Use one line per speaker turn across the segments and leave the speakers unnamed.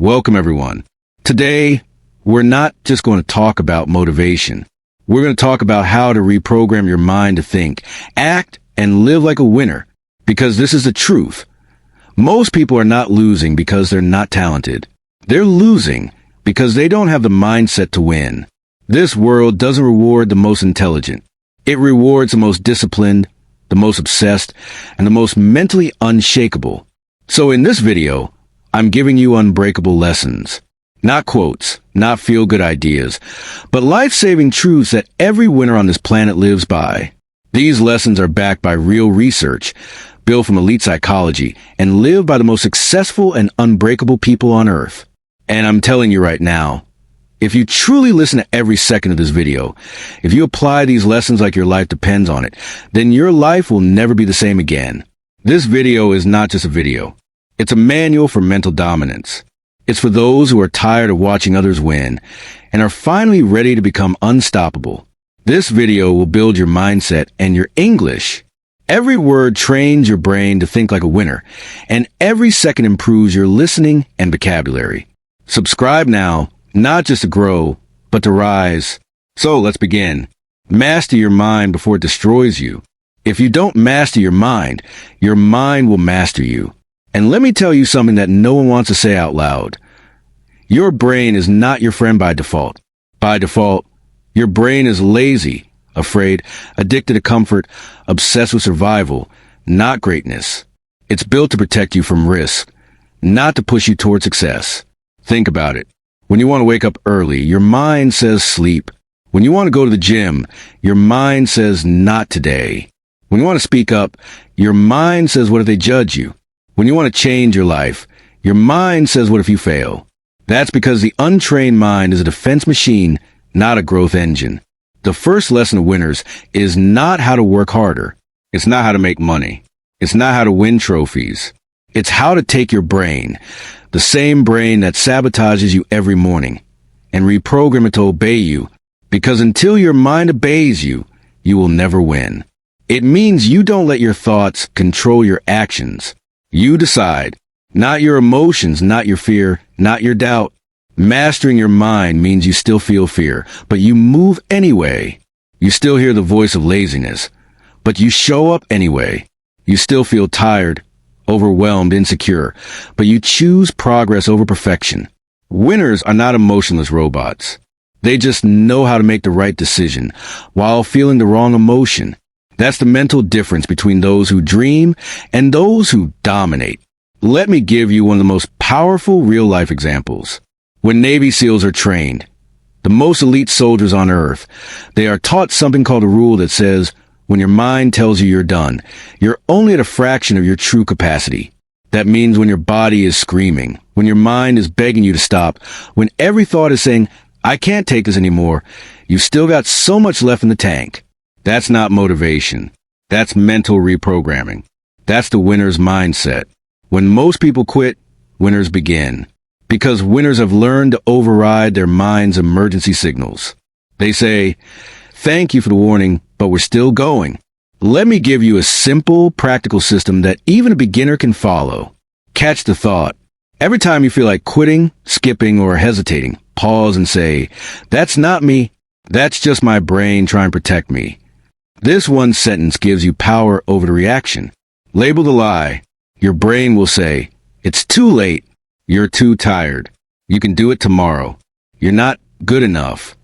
Welcome, everyone. Today, we're not just going to talk about motivation. We're going to talk about how to reprogram your mind to think, act, and live like a winner, because this is the truth. Most people are not losing because they're not talented. They're losing because they don't have the mindset to win. This world doesn't reward the most intelligent. It rewards the most disciplined, the most obsessed, and the most mentally unshakable. So in this video, I'm giving you unbreakable lessons. Not quotes, not feel-good ideas, but life-saving truths that every winner on this planet lives by. These lessons are backed by real research, built from elite psychology, and lived by the most successful and unbreakable people on Earth. And I'm telling you right now, if you truly listen to every second of this video, if you apply these lessons like your life depends on it, then your life will never be the same again. This video is not just a video. It's a manual for mental dominance. It's for those who are tired of watching others win and are finally ready to become unstoppable. This video will build your mindset and your English. Every word trains your brain to think like a winner, and every second improves your listening and vocabulary. Subscribe now, not just to grow, but to rise. So let's begin. Master your mind before it destroys you. If you don't master your mind will master you. And let me tell you something that no one wants to say out loud. Your brain is not your friend by default. By default, your brain is lazy, afraid, addicted to comfort, obsessed with survival, not greatness. It's built to protect you from risk, not to push you toward success. Think about it. When you want to wake up early, your mind says sleep. When you want to go to the gym, your mind says not today. When you want to speak up, your mind says what if they judge you? When you want to change your life, your mind says what if you fail? That's because the untrained mind is a defense machine, not a growth engine. The first lesson of winners is not how to work harder. It's not how to make money. It's not how to win trophies. It's how to take your brain, the same brain that sabotages you every morning, and reprogram it to obey you, because until your mind obeys you, you will never win. It means you don't let your thoughts control your actions. You decide, not your emotions, not your fear, not your doubt. Mastering your mind means you still feel fear, but you move anyway. You still hear the voice of laziness, but you show up anyway. You still feel tired, overwhelmed, insecure, but you choose progress over perfection. Winners are not emotionless robots. They just know how to make the right decision while feeling the wrong emotion. That's the mental difference between those who dream and those who dominate. Let me give you one of the most powerful real-life examples. When Navy SEALs are trained, the most elite soldiers on Earth, they are taught something called a rule that says, when your mind tells you you're done, you're only at a fraction of your true capacity. That means when your body is screaming, when your mind is begging you to stop, when every thought is saying, I can't take this anymore, you've still got so much left in the tank. That's not motivation. That's mental reprogramming. That's the winner's mindset. When most people quit, winners begin. Because winners have learned to override their mind's emergency signals. They say, thank you for the warning, but we're still going. Let me give you a simple, practical system that even a beginner can follow. Catch the thought. Every time you feel like quitting, skipping, or hesitating, pause and say, that's not me. That's just my brain trying to protect me. This one sentence gives you power over the reaction. Label the lie. Your brain will say, it's too late. You're too tired. You can do it tomorrow. You're not good enough.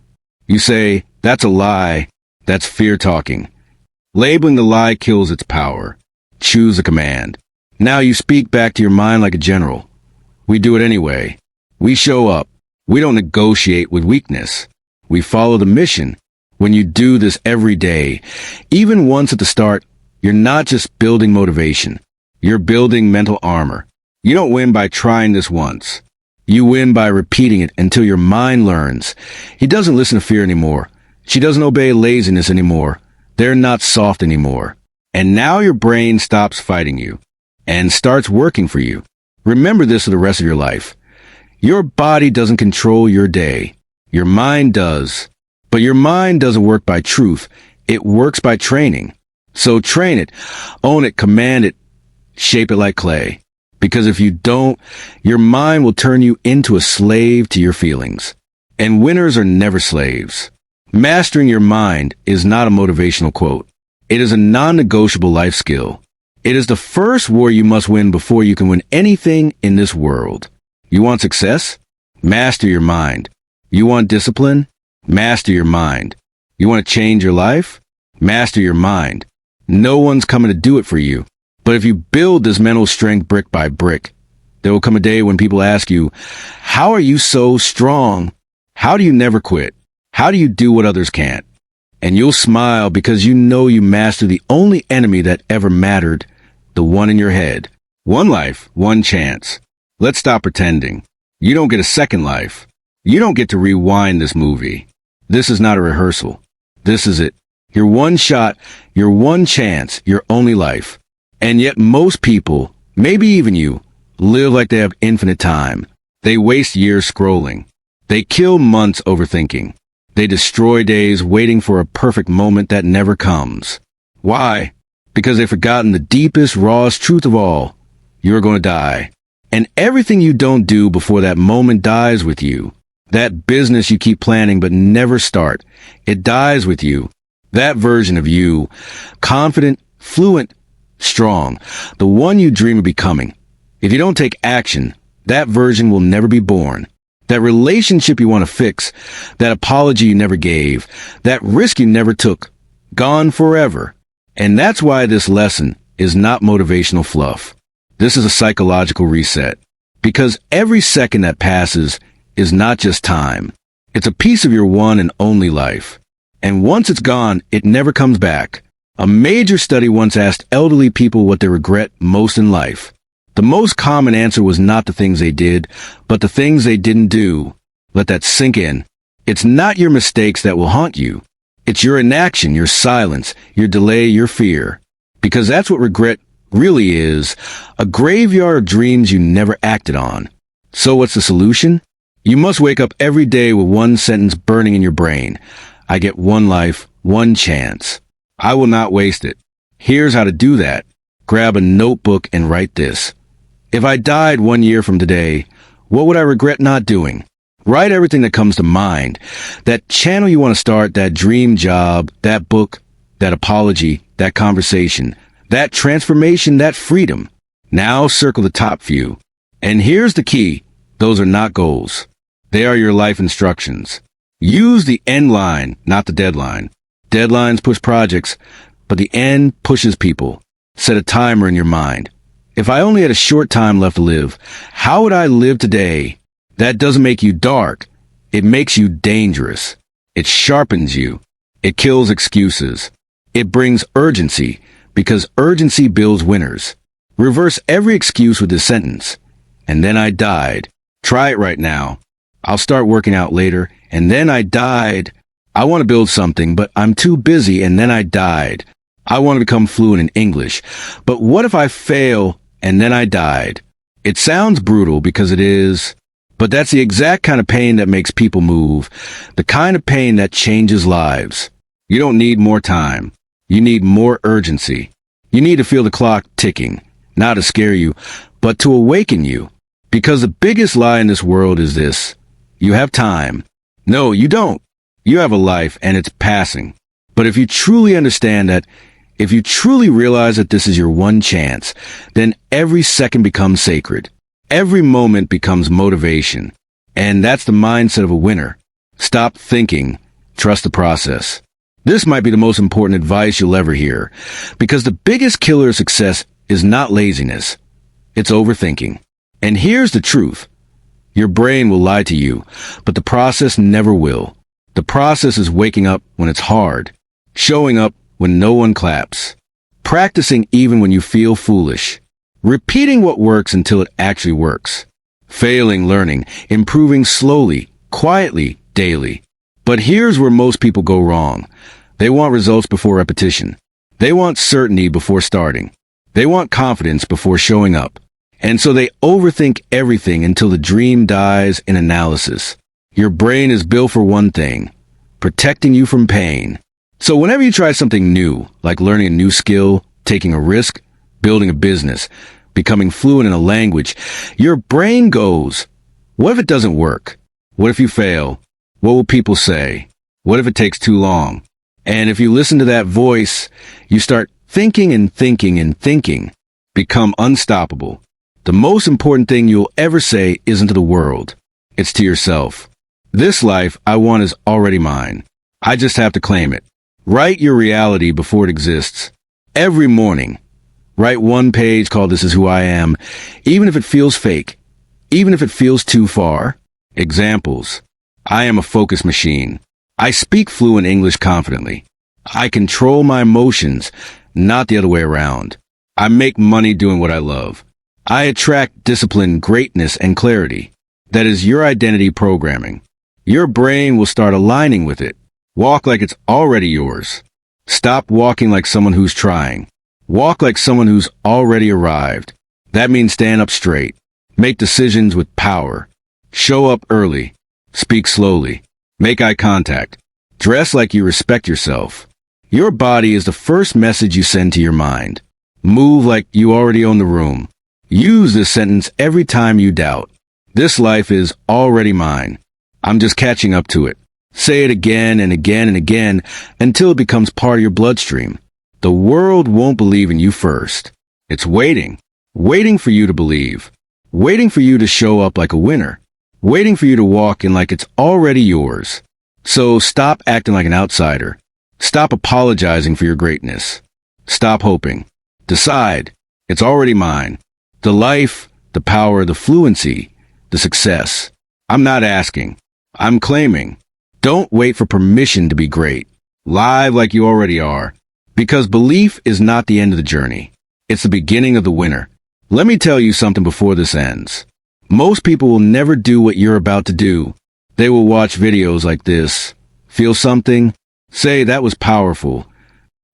You say, that's a lie. That's fear talking. Labeling the lie kills its power. Choose a command. Now you speak back to your mind like a general. We do it anyway. We show up. We don't negotiate with weakness. We follow the mission. When you do this every day, even once at the start, you're not just building motivation. You're building mental armor. You don't win by trying this once. You win by repeating it until your mind learns. He doesn't listen to fear anymore. She doesn't obey laziness anymore. They're not soft anymore. And now your brain stops fighting you and starts working for you. Remember this for the rest of your life. Your body doesn't control your day. Your mind does. But your mind doesn't work by truth. It works by training. So train it, own it, command it, shape it like clay. Because if you don't, your mind will turn you into a slave to your feelings. And winners are never slaves. Mastering your mind is not a motivational quote. It is a non-negotiable life skill. It is the first war you must win before you can win anything in this world. You want success? Master your mind. You want discipline? Master your mind. You want to change your life? Master your mind. No one's coming to do it for you. But if you build this mental strength brick by brick, there will come a day when people ask you, how are you so strong? How do you never quit? How do you do what others can't? And you'll smile because you know you mastered the only enemy that ever mattered, the one in your head. One life, one chance. Let's stop pretending. You don't get a second life. You don't get to rewind this movie. This is not a rehearsal. This is it. Your one shot, your one chance, your only life. And yet most people, maybe even you, live like they have infinite time. They waste years scrolling. They kill months overthinking. They destroy days waiting for a perfect moment that never comes. Why? Because they've forgotten the deepest, rawest truth of all. You're going to die. And everything you don't do before that moment dies with you. That business you keep planning but never start, it dies with you. That version of you, confident, fluent, strong, the one you dream of becoming. If you don't take action, that version will never be born. That relationship you want to fix, that apology you never gave, that risk you never took, gone forever. And that's why this lesson is not motivational fluff. This is a psychological reset. Because every second that passes is not just time. It's a piece of your one and only life. And once it's gone, it never comes back. A major study once asked elderly people what they regret most in life. The most common answer was not the things they did, but the things they didn't do. Let that sink in. It's not your mistakes that will haunt you. It's your inaction, your silence, your delay, your fear. Because that's what regret really is, a graveyard of dreams you never acted on. So what's the solution? You must wake up every day with one sentence burning in your brain. I get one life, one chance. I will not waste it. Here's how to do that. Grab a notebook and write this. If I died 1 year from today, what would I regret not doing? Write everything that comes to mind. That channel you want to start, that dream job, that book, that apology, that conversation, that transformation, that freedom. Now circle the top few. And here's the key. Those are not goals. They are your life instructions. Use the end line, not the deadline. Deadlines push projects, but the end pushes people. Set a timer in your mind. If I only had a short time left to live, how would I live today? That doesn't make you dark. It makes you dangerous. It sharpens you. It kills excuses. It brings urgency, because urgency builds winners. Reverse every excuse with this sentence. And then I died. Try it right now. I'll start working out later. And then I died. I want to build something, but I'm too busy. And then I died. I want to become fluent in English. But what if I fail and then I died? It sounds brutal because it is, but that's the exact kind of pain that makes people move, the kind of pain that changes lives. You don't need more time. You need more urgency. You need to feel the clock ticking, not to scare you, but to awaken you. Because the biggest lie in this world is this: you have time. No, you don't. You have a life and it's passing. But if you truly understand that, if you truly realize that this is your one chance, then every second becomes sacred. Every moment becomes motivation. And that's the mindset of a winner. Stop thinking. Trust the process. This might be the most important advice you'll ever hear, because the biggest killer of success is not laziness. It's overthinking. And here's the truth. Your brain will lie to you, but the process never will. The process is waking up when it's hard, showing up when no one claps, practicing even when you feel foolish, repeating what works until it actually works, failing, learning, improving slowly, quietly, daily. But here's where most people go wrong. They want results before repetition. They want certainty before starting. They want confidence before showing up. And so they overthink everything until the dream dies in analysis. Your brain is built for one thing: protecting you from pain. So whenever you try something new, like learning a new skill, taking a risk, building a business, becoming fluent in a language, your brain goes, what if it doesn't work? What if you fail? What will people say? What if it takes too long? And if you listen to that voice, you start thinking and thinking and thinking, become unstoppable. The most important thing you'll ever say isn't to the world. It's to yourself. This life I want is already mine. I just have to claim it. Write your reality before it exists. Every morning, write one page called This Is Who I Am, even if it feels fake, even if it feels too far. Examples. I am a focus machine. I speak fluent English confidently. I control my emotions, not the other way around. I make money doing what I love. I attract discipline, greatness, and clarity. That is your identity programming. Your brain will start aligning with it. Walk like it's already yours. Stop walking like someone who's trying. Walk like someone who's already arrived. That means stand up straight. Make decisions with power. Show up early. Speak slowly. Make eye contact. Dress like you respect yourself. Your body is the first message you send to your mind. Move like you already own the room. Use this sentence every time you doubt. This life is already mine. I'm just catching up to it. Say it again and again and again until it becomes part of your bloodstream. The world won't believe in you first. It's waiting for you to believe, waiting for you to show up like a winner, waiting for you to walk in like it's already yours. So stop acting like an outsider. Stop apologizing for your greatness. Stop hoping. Decide. It's already mine. The life, the power, the fluency, the success. I'm not asking. I'm claiming. Don't wait for permission to be great. Live like you already are. Because belief is not the end of the journey. It's the beginning of the winner. Let me tell you something before this ends. Most people will never do what you're about to do. They will watch videos like this, feel something, say that was powerful,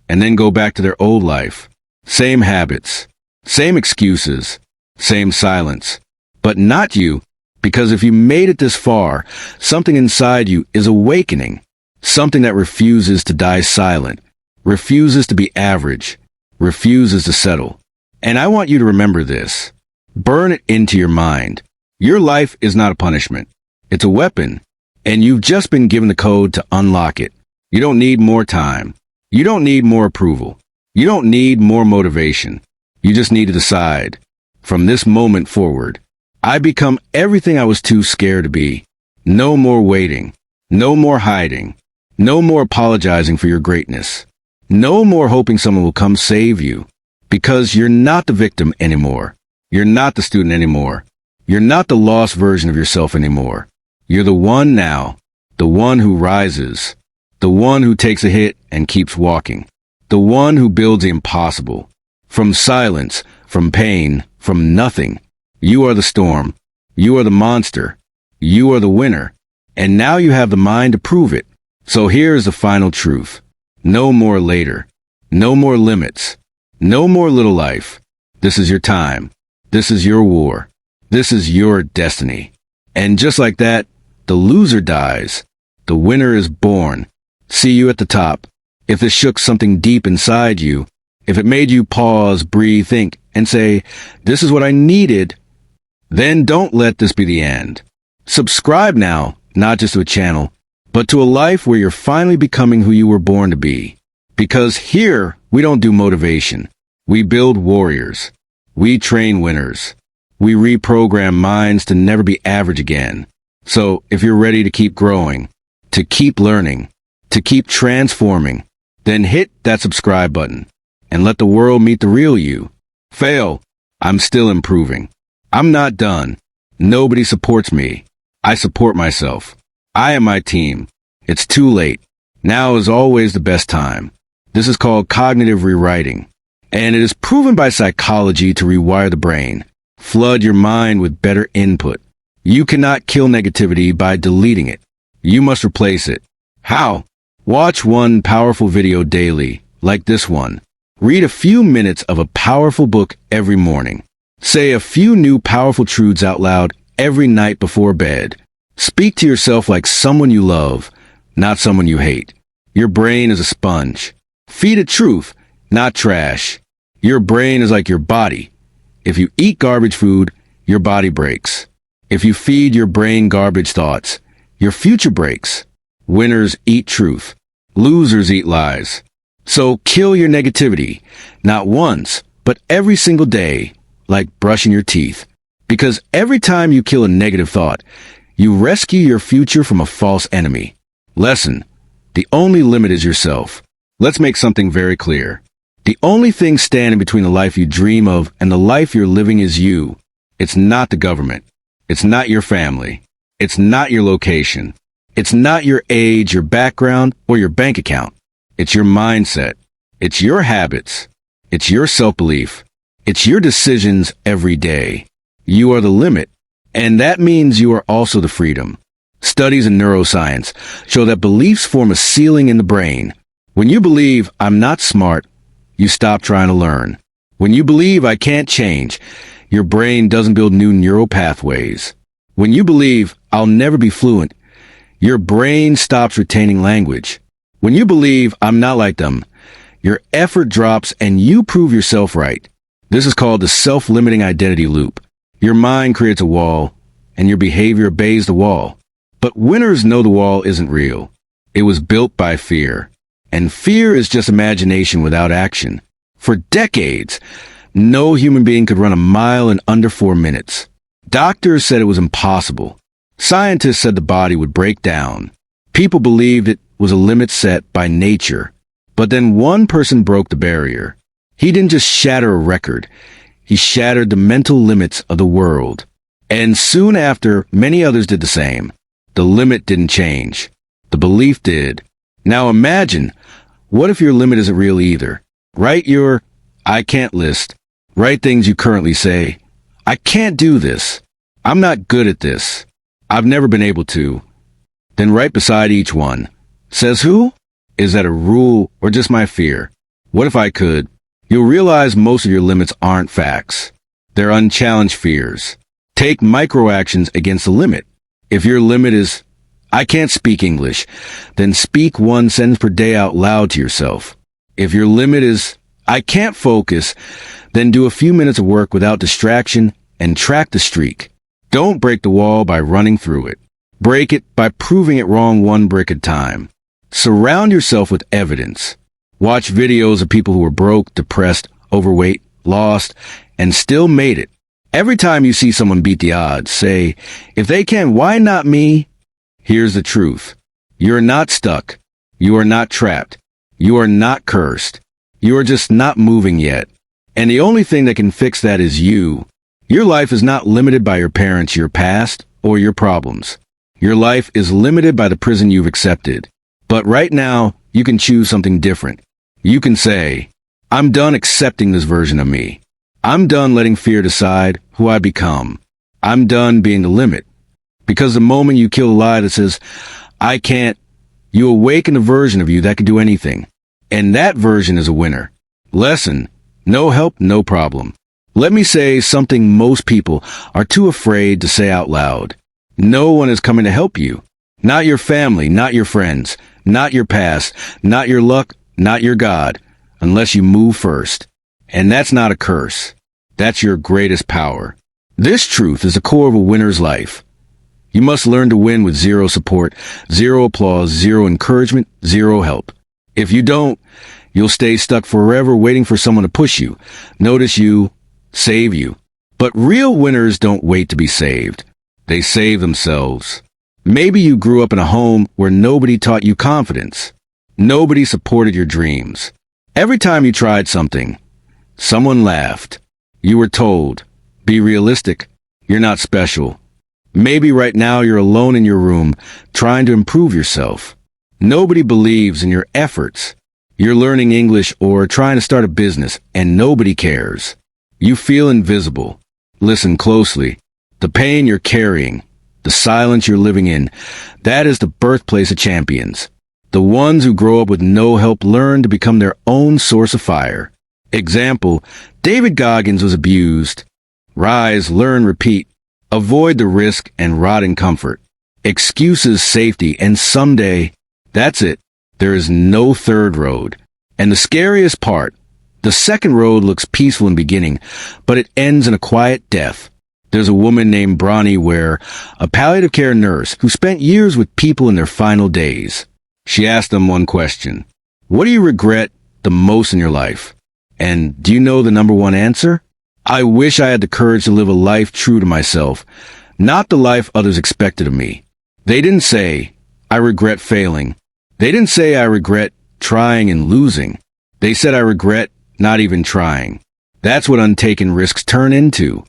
and then go back to their old life. Same habits, same excuses, same silence. But not you, because if you made it this far, something inside you is awakening. Something that refuses to die silent, refuses to be average, refuses to settle. And I want you to remember this. Burn it into your mind. Your life is not a punishment. It's a weapon. And you've just been given the code to unlock it. You don't need more time. You don't need more approval. You don't need more motivation. You just need to decide. From this moment forward, I become everything I was too scared to be. No more waiting. No more hiding. No more apologizing for your greatness. No more hoping someone will come save you. Because you're not the victim anymore. You're not the student anymore. You're not the lost version of yourself anymore. You're the one now. The one who rises. The one who takes a hit and keeps walking. The one who builds the impossible. From silence, from pain, from nothing. You are the storm. You are the monster. You are the winner. And now you have the mind to prove it. So here's the final truth. No more later. No more limits. No more little life. This is your time. This is your war. This is your destiny. And just like that, the loser dies. The winner is born. See you at the top. If this shook something deep inside you, if it made you pause, breathe, think, and say, this is what I needed, then don't let this be the end. Subscribe now, not just to a channel, but to a life where you're finally becoming who you were born to be. Because here, we don't do motivation. We build warriors. We train winners. We reprogram minds to never be average again. So, if you're ready to keep growing, to keep learning, to keep transforming, then hit that subscribe button and let the world meet the real you. Fail. I'm still improving. I'm not done. Nobody supports me. I support myself. I am my team. It's too late. Now is always the best time. This is called cognitive rewriting, and it is proven by psychology to rewire the brain. Flood your mind with better input. You cannot kill negativity by deleting it. You must replace it. How? Watch one powerful video daily, like this one. Read a few minutes of a powerful book every morning. Say a few new powerful truths out loud every night before bed. Speak to yourself like someone you love, not someone you hate. Your brain is a sponge. Feed it truth, not trash. Your brain is like your body. If you eat garbage food, your body breaks. If you feed your brain garbage thoughts, your future breaks. Winners eat truth. Losers eat lies. So kill your negativity, not once, but every single day, like brushing your teeth. Because every time you kill a negative thought, you rescue your future from a false enemy. Lesson: the only limit is yourself. Let's make something very clear. The only thing standing between the life you dream of and the life you're living is you. It's not the government. It's not your family. It's not your location. It's not your age, your background, or your bank account. It's your mindset. It's your habits. It's your self-belief. It's your decisions every day. You are the limit, and that means you are also the freedom. Studies in neuroscience show that beliefs form a ceiling in the brain. When you believe, I'm not smart, you stop trying to learn. When you believe, I can't change, your brain doesn't build new neural pathways. When you believe, I'll never be fluent, your brain stops retaining language. When you believe, I'm not like them, your effort drops and you prove yourself right. This is called the self-limiting identity loop. Your mind creates a wall, and your behavior obeys the wall. But winners know the wall isn't real. It was built by fear. And fear is just imagination without action. For decades, no human being could run a mile in under 4 minutes. Doctors said it was impossible. Scientists said the body would break down. People believed it was a limit set by nature. But then one person broke the barrier. He didn't just shatter a record. He shattered the mental limits of the world. And soon after, many others did the same. The limit didn't change. The belief did. Now imagine, what if your limit isn't real either? Write your I can't list. Write things you currently say. I can't do this. I'm not good at this. I've never been able to. Then right beside each one. Says who? Is that a rule or just my fear? What if I could? You'll realize most of your limits aren't facts. They're unchallenged fears. Take micro actions against the limit. If your limit is, I can't speak English, then speak one sentence per day out loud to yourself. If your limit is, I can't focus, then do a few minutes of work without distraction and track the streak. Don't break the wall by running through it. Break it by proving it wrong one brick at a time. Surround yourself with evidence. Watch videos of people who were broke, depressed, overweight, lost, and still made it. Every time you see someone beat the odds, say, if they can, why not me? Here's the truth. You're not stuck. You are not trapped. You are not cursed. You are just not moving yet. And the only thing that can fix that is you. Your life is not limited by your parents, your past, or your problems. Your life is limited by the prison you've accepted. But right now, you can choose something different. You can say, I'm done accepting this version of me. I'm done letting fear decide who I become. I'm done being the limit. Because the moment you kill a lie that says, I can't, you awaken a version of you that can do anything. And that version is a winner. Lesson: no help, no problem. Let me say something most people are too afraid to say out loud. No one is coming to help you. Not your family, not your friends, not your past, not your luck, not your God, unless you move first. And that's not a curse. That's your greatest power. This truth is the core of a winner's life. You must learn to win with zero support, zero applause, zero encouragement, zero help. If you don't, you'll stay stuck forever waiting for someone to push you, notice you, save you. But real winners don't wait to be saved. They save themselves. Maybe you grew up in a home where nobody taught you confidence. Nobody supported your dreams. Every time you tried something, someone laughed. You were told, be realistic, you're not special. Maybe right now you're alone in your room, trying to improve yourself. Nobody believes in your efforts. You're learning English or trying to start a business, and nobody cares. You feel invisible. Listen closely. The pain you're carrying, the silence you're living in, that is the birthplace of champions. The ones who grow up with no help learn to become their own source of fire. Example, David Goggins was abused. Rise, learn, repeat. Avoid the risk and rot in comfort. Excuses, safety, and someday, that's it. There is no third road. And the scariest part, The second road looks peaceful in beginning, but it ends in a quiet death. There's a woman named Bronnie Ware, a palliative care nurse who spent years with people in their final days. She asked them one question. What do you regret the most in your life? And do you know the number one answer? I wish I had the courage to live a life true to myself, not the life others expected of me. They didn't say, I regret failing. They didn't say I regret trying and losing. They said I regret not even trying. That's what untaken risks turn into.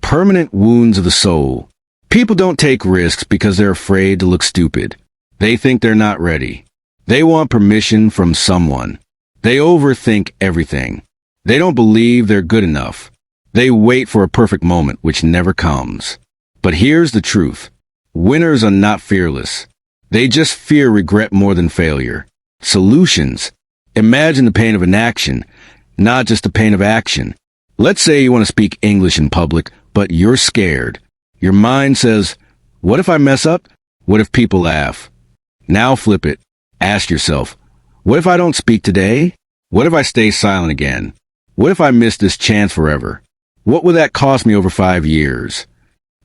Permanent wounds of the soul. People don't take risks because they're afraid to look stupid. They think they're not ready. They want permission from someone. They overthink everything. They don't believe they're good enough. They wait for a perfect moment, which never comes. But here's the truth. Winners are not fearless. They just fear regret more than failure. Solutions. Imagine the pain of inaction, not just the pain of action. Let's say you want to speak English in public, but you're scared. Your mind says, what if I mess up? What if people laugh? Now flip it. Ask yourself, what if I don't speak today? What if I stay silent again? What if I miss this chance forever? What would that cost me over 5 years?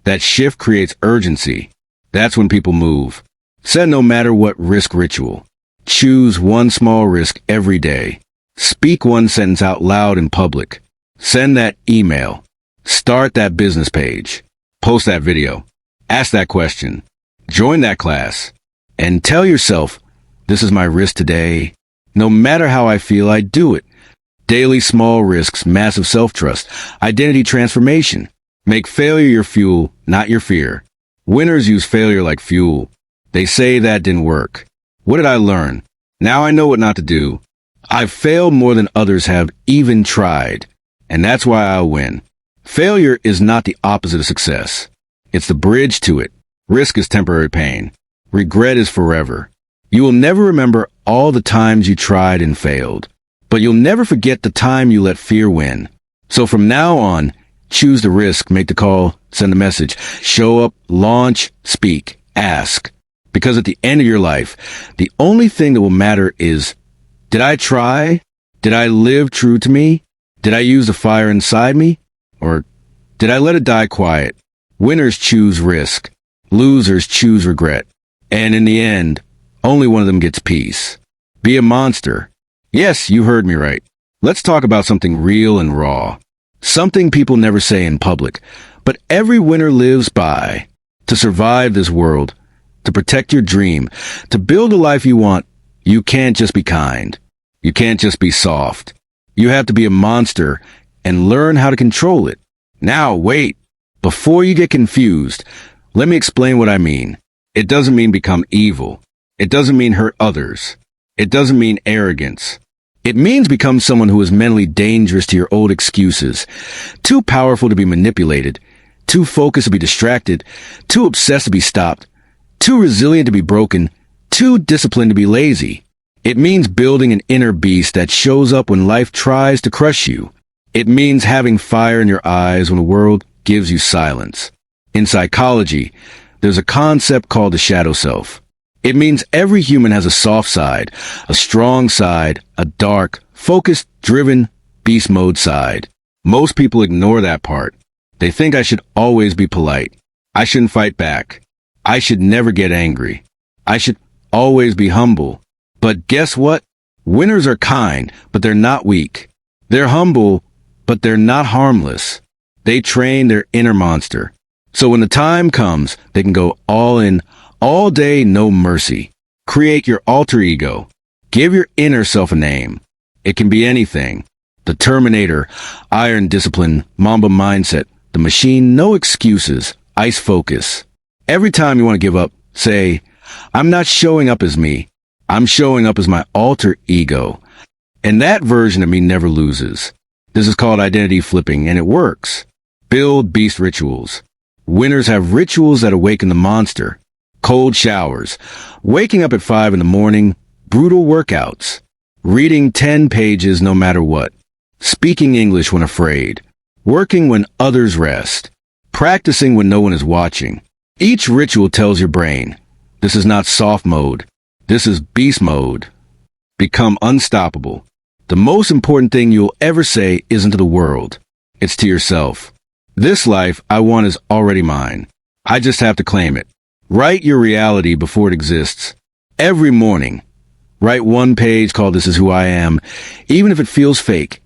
That shift creates urgency. That's when people move. Set no matter what risk ritual. Choose one small risk every day. Speak one sentence out loud in public. Send that email. Start that business page. Post that video. Ask that question. Join that class. And tell yourself, this is my risk today. No matter how I feel, I do it. Daily small risks, massive self-trust, identity transformation. Make failure your fuel, not your fear. Winners use failure like fuel. They say that didn't work. What did I learn? Now I know what not to do. I've failed more than others have even tried. And that's why I'll win. Failure is not the opposite of success. It's the bridge to it. Risk is temporary pain. Regret is forever. You will never remember all the times you tried and failed, but you'll never forget the time you let fear win. So from now on, choose the risk, make the call, send the message, show up, launch, speak, ask. Because at the end of your life, the only thing that will matter is, did I try? Did I live true to me? Did I use the fire inside me? Or did I let it die quiet? Winners choose risk. Losers choose regret. And in the end, only one of them gets peace. Be a monster. Yes, you heard me right. Let's talk about something real and raw. Something people never say in public, but every winner lives by. To survive this world, to protect your dream, to build a life you want, you can't just be kind. You can't just be soft. You have to be a monster and learn how to control it. Now, wait. Before you get confused, let me explain what I mean. It doesn't mean become evil. It doesn't mean hurt others. It doesn't mean arrogance. It means become someone who is mentally dangerous to your old excuses, too powerful to be manipulated, too focused to be distracted, too obsessed to be stopped, too resilient to be broken, too disciplined to be lazy. It means building an inner beast that shows up when life tries to crush you. It means having fire in your eyes when the world gives you silence. In psychology, there's a concept called the shadow self. It means every human has a soft side, a strong side, a dark, focused, driven, beast mode side. Most people ignore that part. They think I should always be polite. I shouldn't fight back. I should never get angry. I should always be humble. But guess what? Winners are kind, but they're not weak. They're humble, but they're not harmless. They train their inner monster. So when the time comes, they can go all in, all day, no mercy. Create your alter ego. Give your inner self a name. It can be anything. The Terminator, iron discipline, Mamba mindset, the machine, no excuses, ice focus. Every time you want to give up, say, I'm not showing up as me. I'm showing up as my alter ego. And that version of me never loses. This is called identity flipping, and it works. Build beast rituals. Winners have rituals that awaken the monster. Cold showers, waking up at 5 in the morning, brutal workouts, reading 10 pages no matter what, speaking English when afraid, working when others rest, practicing when no one is watching. Each ritual tells your brain, this is not soft mode, this is beast mode. Become unstoppable. The most important thing you'll ever say isn't to the world. It's to yourself. This life I want is already mine. I just have to claim it. Write your reality before it exists. Every morning, write one page called "This is who I am," even if it feels fake,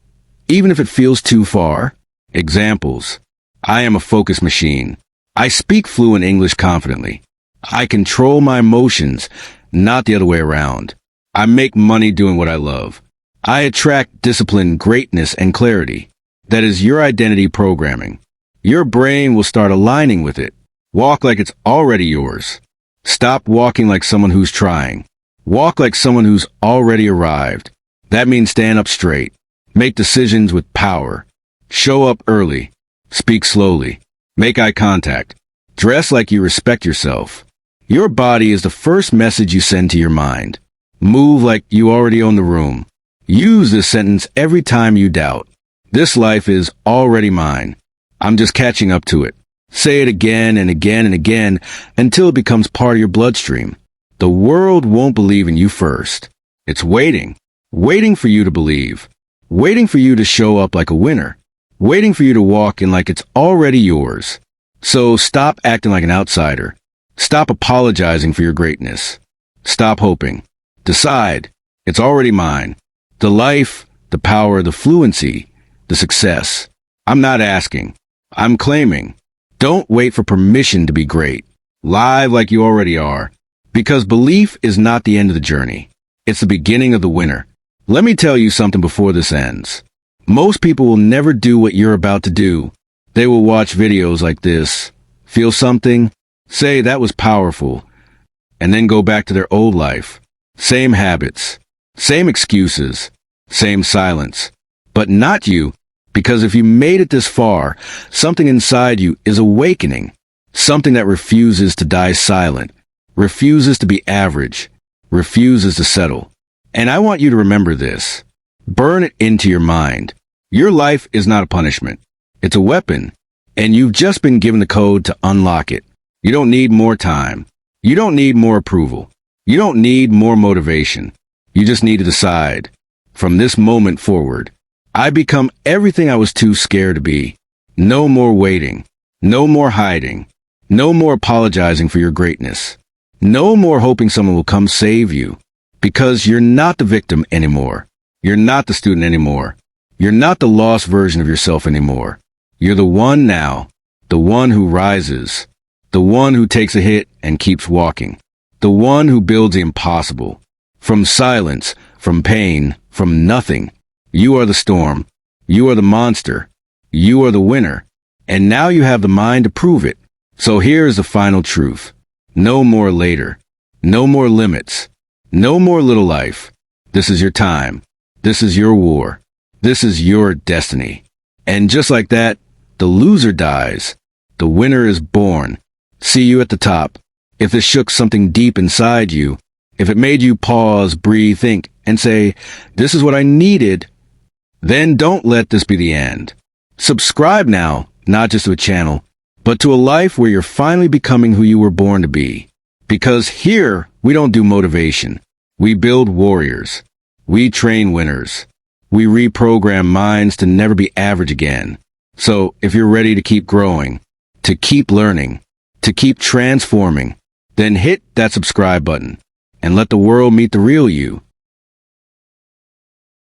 even if it feels too far. Examples. I am a focus machine. I speak fluent English confidently. I control my emotions, not the other way around. I make money doing what I love. I attract discipline, greatness, and clarity. That is your identity programming. Your brain will start aligning with it. Walk like it's already yours. Stop walking like someone who's trying. Walk like someone who's already arrived. That means stand up straight. Make decisions with power. Show up early. Speak slowly. Make eye contact. Dress like you respect yourself. Your body is the first message you send to your mind. Move like you already own the room. Use this sentence every time you doubt. This life is already mine. I'm just catching up to it. Say it again and again and again until it becomes part of your bloodstream. The world won't believe in you first. It's waiting for you to believe, waiting for you to show up like a winner, waiting for you to walk in like it's already yours. So stop acting like an outsider. Stop apologizing for your greatness. Stop hoping. Decide. It's already mine. The life, the power, the fluency, the success. I'm not asking. I'm claiming. Don't wait for permission to be great. Live like you already are. Because belief is not the end of the journey. It's the beginning of the winner. Let me tell you something before this ends. Most people will never do what you're about to do. They will watch videos like this, feel something, say that was powerful, and then go back to their old life. Same habits, same excuses, same silence. But not you, because if you made it this far, something inside you is awakening. Something that refuses to die silent, refuses to be average, refuses to settle. And I want you to remember this. Burn it into your mind. Your life is not a punishment. It's a weapon, and you've just been given the code to unlock it. You don't need more time. You don't need more approval. You don't need more motivation. You just need to decide. From this moment forward, I become everything I was too scared to be. No more waiting. No more hiding. No more apologizing for your greatness. No more hoping someone will come save you. Because you're not the victim anymore. You're not the student anymore. You're not the lost version of yourself anymore. You're the one now, the one who rises, the one who takes a hit and keeps walking, the one who builds the impossible. From silence, from pain, from nothing. You are the storm. You are the monster. You are the winner. And now you have the mind to prove it. So here is the final truth. No more later. No more limits. No more little life. This is your time. This is your war. This is your destiny. And just like that, the loser dies. The winner is born. See you at the top. If it shook something deep inside you, if it made you pause, breathe, think, and say, this is what I needed, then don't let this be the end. Subscribe now, not just to a channel, but to a life where you're finally becoming who you were born to be. Because here, we don't do motivation. We build warriors. We train winners. We reprogram minds to never be average again. So if you're ready to keep growing, to keep learning, to keep transforming, then hit that subscribe button and let the world meet the real you.